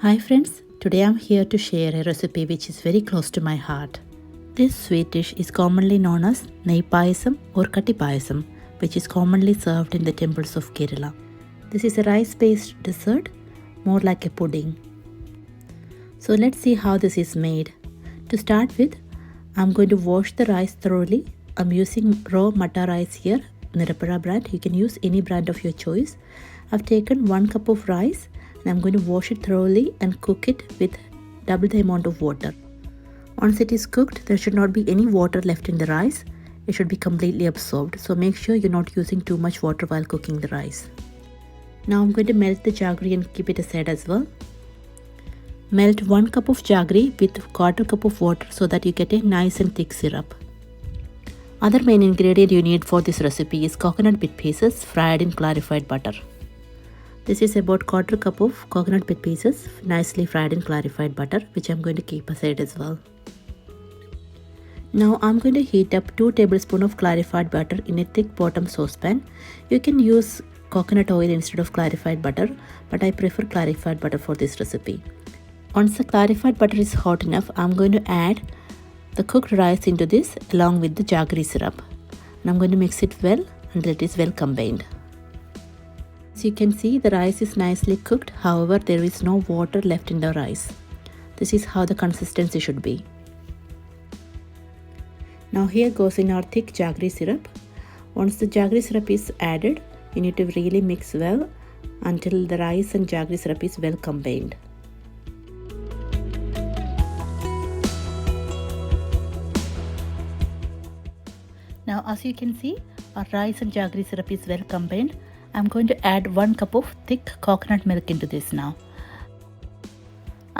Hi friends, today I'm here to share a recipe which is very close to my heart. This sweet dish is commonly known as Neypayasam or Payasam, which is commonly served in the temples of Kerala. This is a rice-based dessert, more like a pudding. So let's see how this is made. To start with, I'm going to wash the rice thoroughly. I'm using raw matta rice here, Neypayasam brand. You can use any brand of your choice. I've taken 1 cup of rice and I'm going to wash it thoroughly and cook it with double the amount of water. Once it is cooked, there should not be any water left in the rice. It should be completely absorbed. So make sure you're not using too much water while cooking the rice. Now I'm going to melt the jaggery and keep it aside as well. Melt 1 cup of jaggery with 1/4 cup of water so that you get a nice and thick syrup. Other main ingredient you need for this recipe is coconut bit pieces fried in clarified butter. This is about 1/4 cup of coconut bit pieces nicely fried in clarified butter, which I'm going to keep aside as well. Now I'm going to heat up 2 tablespoons of clarified butter in a thick bottom saucepan. You can use coconut oil instead of clarified butter, but I prefer clarified butter for this recipe. Once the clarified butter is hot enough, I'm going to add the cooked rice into this along with the jaggery syrup. And I'm going to mix it well until it is well combined. As you can see, the rice is nicely cooked, however there is no water left in the rice. This is how the consistency should be. Now here goes in our thick jaggery syrup. Once the jaggery syrup is added, you need to really mix well until the rice and jaggery syrup is well combined. Now as you can see, our rice and jaggery syrup is well combined. I'm going to add 1 cup of thick coconut milk into this now.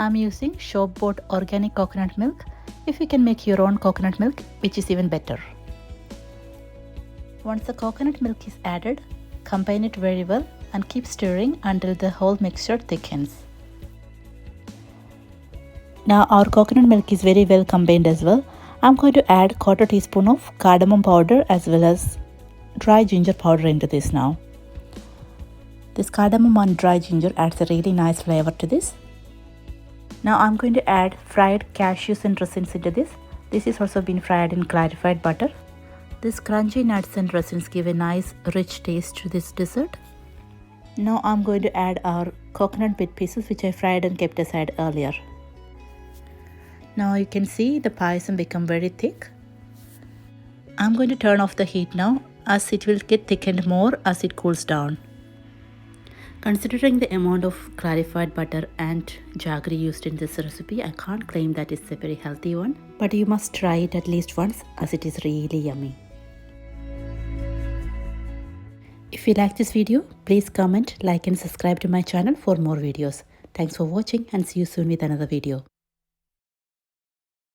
I'm using shop bought organic coconut milk. If you can make your own coconut milk, which is even better. Once the coconut milk is added, combine it very well and keep stirring until the whole mixture thickens. Now our coconut milk is very well combined as well. I'm going to add 1/4 teaspoon of cardamom powder as well as dry ginger powder into this now. This cardamom and dry ginger adds a really nice flavor to this. Now I'm going to add fried cashews and resins into this. This is also been fried in clarified butter. This crunchy nuts and resins give a nice rich taste to this dessert. Now I'm going to add our coconut bit pieces which I fried and kept aside earlier. Now you can see the payasam become very thick. I'm going to turn off the heat now as it will get thickened more as it cools down. Considering the amount of clarified butter and jaggery used in this recipe, I can't claim that it's a very healthy one, but you must try it at least once as it is really yummy. If you like this video, please comment, like and subscribe to my channel for more videos. Thanks for watching and see you soon with another video.